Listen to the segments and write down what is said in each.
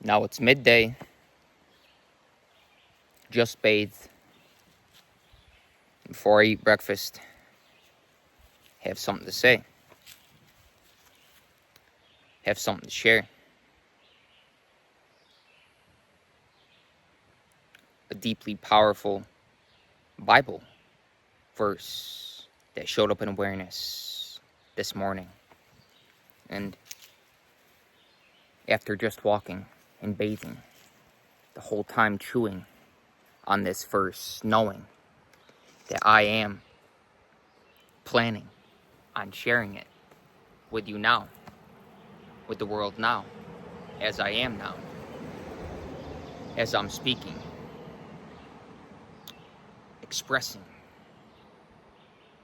Now it's midday, just bathed. Before I eat breakfast, have something to say, have something to share. A deeply powerful Bible verse that showed up in awareness this morning. And after just walking and bathing, the whole time chewing on this verse, knowing that I am planning on sharing it with you now, with the world now, as I am now, as I'm speaking, expressing,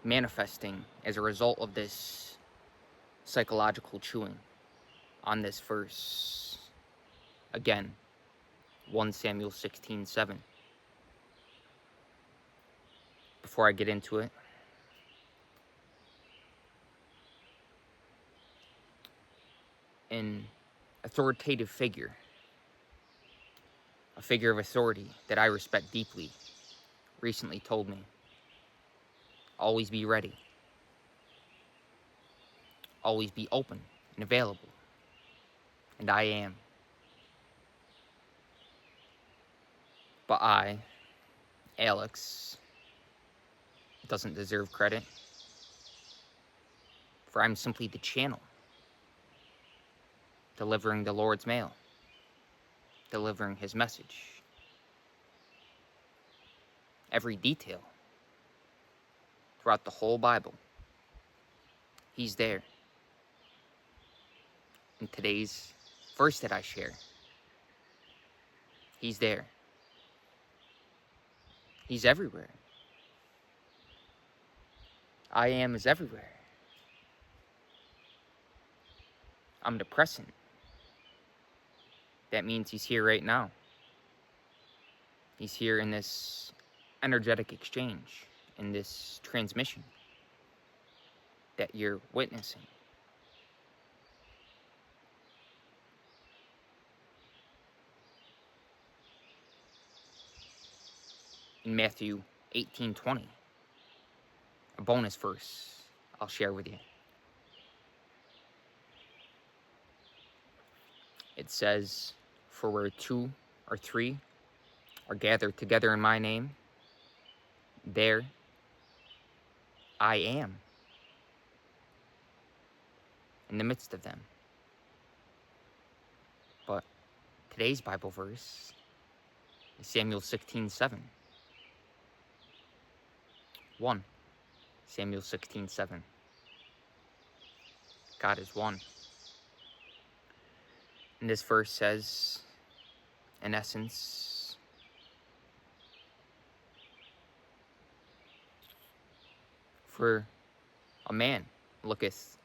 manifesting as a result of this psychological chewing on this verse. Again, 1 Samuel 16:7. Before I get into it, an authoritative figure, a figure of authority that I respect deeply, recently told me, always be ready, always be open and available, and I am. But I, Alex, doesn't deserve credit, for I'm simply the channel, delivering the Lord's mail, delivering his message. Every detail throughout the whole Bible, he's there. In today's verse that I share, he's there. He's everywhere. I am is everywhere. Omnipresent. That means he's here right now. He's here in this energetic exchange, in this transmission that you're witnessing. In Matthew 18:20, a bonus verse I'll share with you. It says, "For where 2 or 3 are gathered together in my name, there I am in the midst of them." But today's Bible verse is Samuel 16:7. 1 Samuel 16:7. God is one. And this verse says, in essence, for a man looketh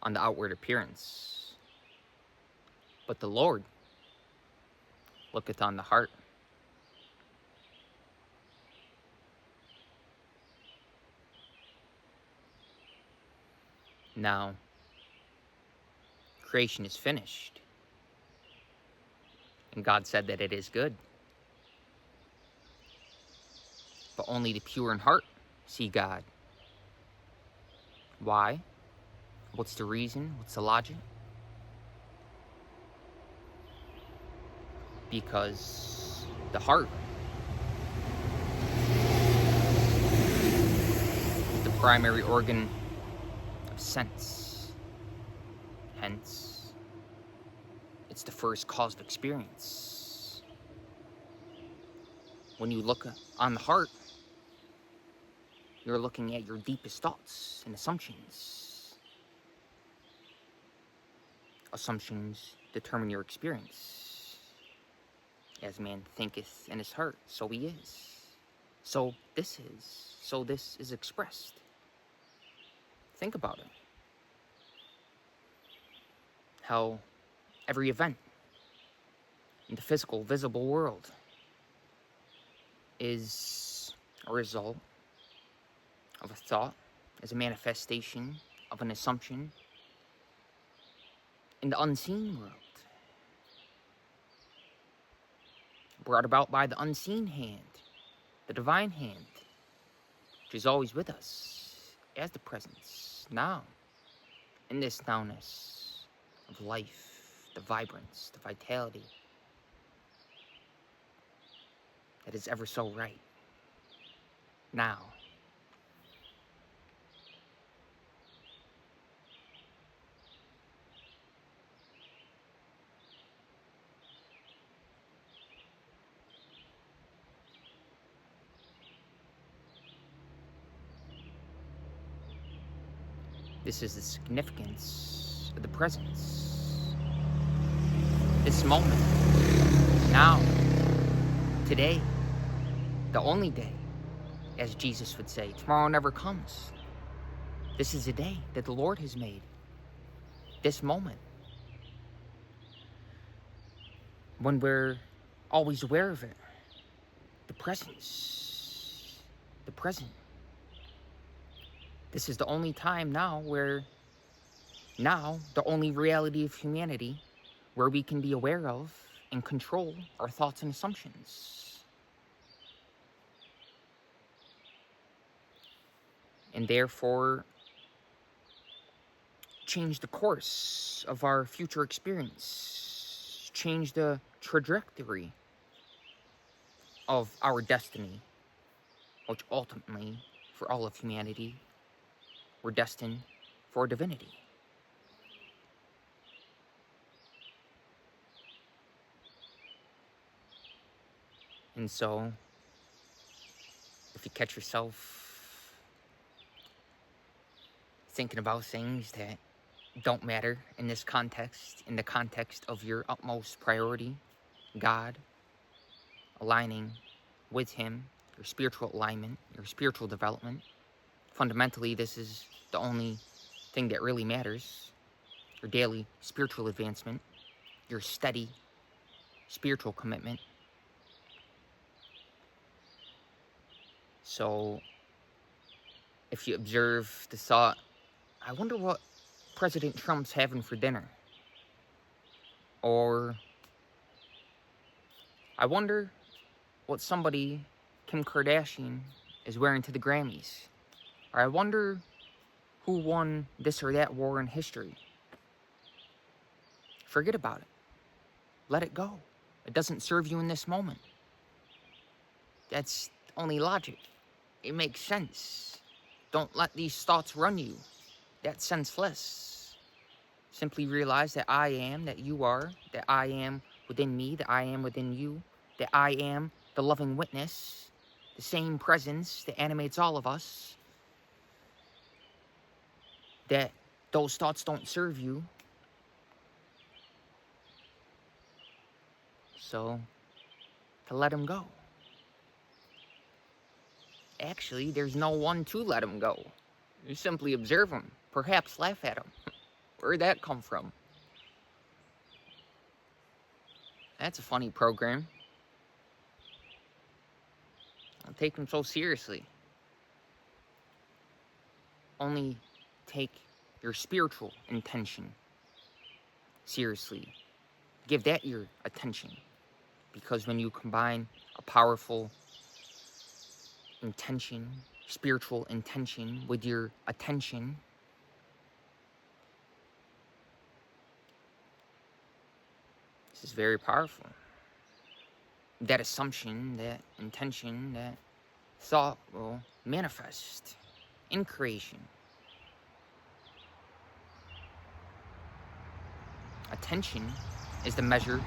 on the outward appearance, but the Lord looketh on the heart. Now, creation is finished, and God said that it is good. But only the pure in heart see God. Why? What's the reason? What's the logic? Because the heart is the primary organ of sense. Hence, it's the first cause of experience. When you look on the heart, you're looking at your deepest thoughts and assumptions. Assumptions determine your experience. As man thinketh in his heart, so he is. So this is. So this is expressed. Think about it. How every event in the physical, visible world is a result of a thought, as a manifestation of an assumption in the unseen world. brought about by the unseen hand, the divine hand, which is always with us as the presence now, in this nowness of life, the vibrance, the vitality that is ever so right now. This is the significance of the presence. This moment, now, today, the only day, as Jesus would say. Tomorrow never comes. This is a day that the Lord has made. This moment, when we're always aware of it. The presence. The present. This is the only time now where, now, the only reality of humanity where we can be aware of and control our thoughts and assumptions. And therefore, change the course of our future experience. Change the trajectory of our destiny, which ultimately, for all of humanity, we're destined for divinity. And so, if you catch yourself thinking about things that don't matter in this context, in the context of your utmost priority, God, aligning with Him, your spiritual alignment, your spiritual development, fundamentally, this is the only thing that really matters. Your daily spiritual advancement, your steady spiritual commitment. So, if you observe the thought, I wonder what President Trump's having for dinner. Or, I wonder what somebody, Kim Kardashian, is wearing to the Grammys. Or I wonder who won this or that war in history. Forget about it. Let it go. It doesn't serve you in this moment. That's only logic. It makes sense. Don't let these thoughts run you. That's senseless. Simply realize that I am, that you are, that I am within me, that I am within you, that I am the loving witness, the same presence that animates all of us, that those thoughts don't serve you. So, to let them go. Actually, there's no one to let them go. You simply observe them, perhaps laugh at them. Where'd that come from? That's a funny program. Don't take them so seriously. Only take your spiritual intention seriously. Give that your attention. Because when you combine a powerful intention, spiritual intention, with your attention, this is very powerful. That assumption, that intention, that thought will manifest in creation. Attention is the measure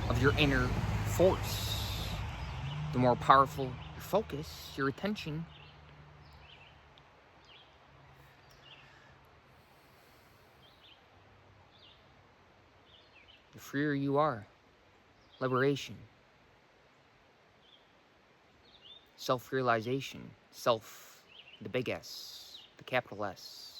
of your inner force. The more powerful your focus, your attention, the freer you are. Liberation. Self-realization. Self, the big S, the capital S.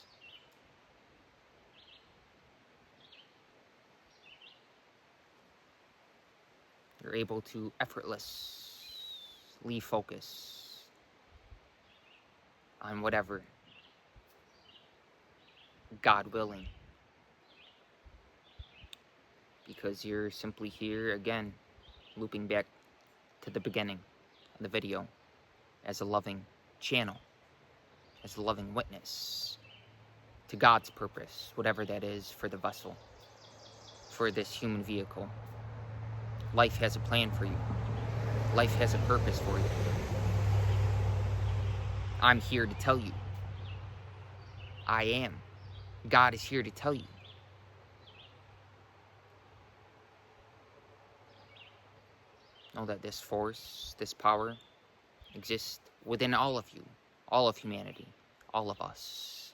You're able to effortlessly focus on whatever, God willing. Because you're simply here, again, looping back to the beginning of the video as a loving channel, as a loving witness to God's purpose, whatever that is for the vessel, for this human vehicle. Life has a plan for you. Life has a purpose for you. I'm here to tell you. I am. God is here to tell you. Know that this force, this power, exists within all of you, all of humanity, all of us.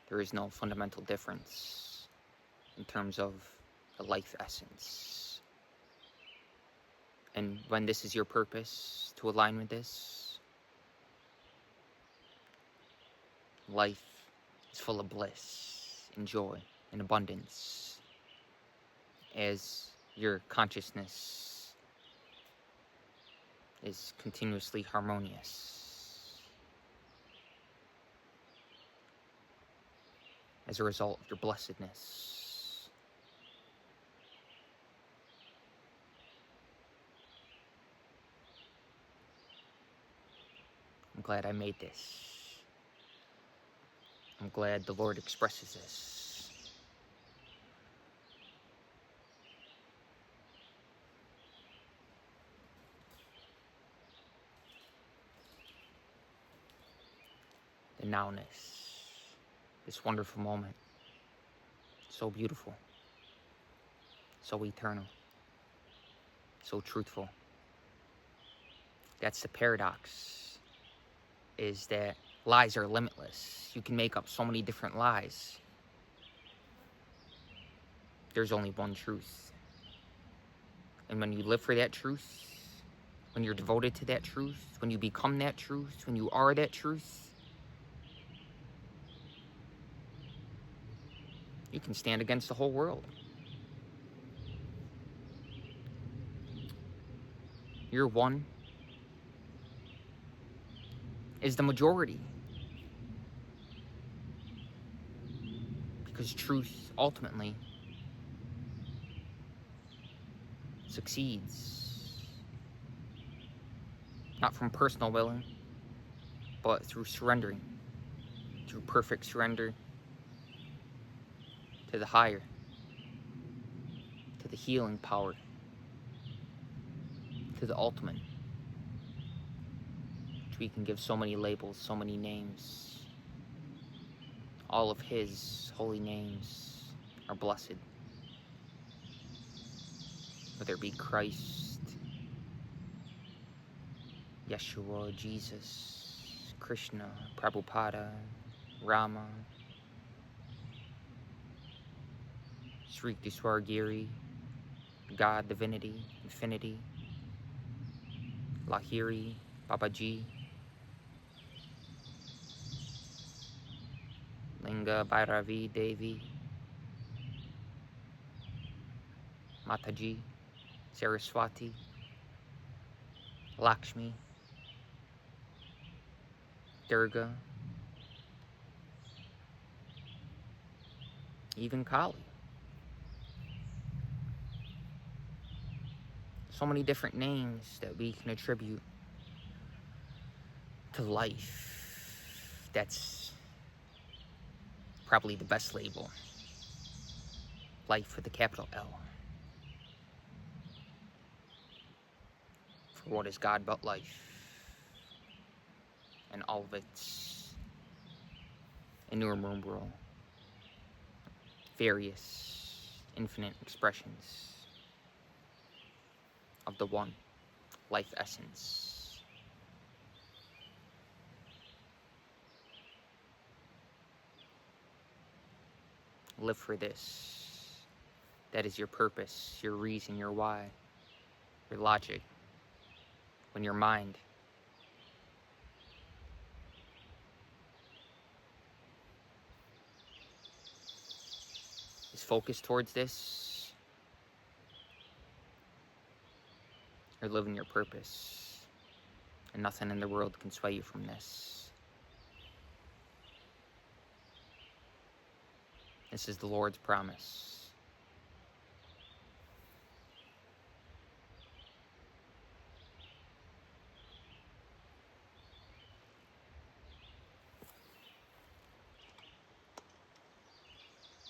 There is no fundamental difference in terms of the life essence. And when this is your purpose, to align with this, life is full of bliss and joy and abundance as your consciousness is continuously harmonious as a result of your blessedness. I'm glad I made this. I'm glad the Lord expresses this. The nowness, this wonderful moment, so beautiful, so eternal, so truthful. That's the paradox, is that lies are limitless. You can make up so many different lies. There's only one truth. And when you live for that truth, when you're devoted to that truth, when you become that truth, when you are that truth, you can stand against the whole world. Your one is the majority. Because truth ultimately succeeds. Not from personal willing, but through surrendering. Through perfect surrender to the higher, to the healing power, to the ultimate, which we can give so many labels, so many names. All of His holy names are blessed. Whether it be Christ, Yeshua, Jesus, Krishna, Prabhupada, Rama, Sri Giri, God, Divinity, Infinity, Lahiri, Babaji, Linga, Bhairavi, Devi, Mataji, Saraswati, Lakshmi, Durga, even Kali. So many different names that we can attribute to life. That's probably the best label. Life with a capital L. For what is God but life? And all of its innumerable, various, infinite expressions of the one life essence. Live for this. That is your purpose, your reason, your why, your logic. When your mind is focused towards this, you're living your purpose, and nothing in the world can sway you from this. This is the Lord's promise.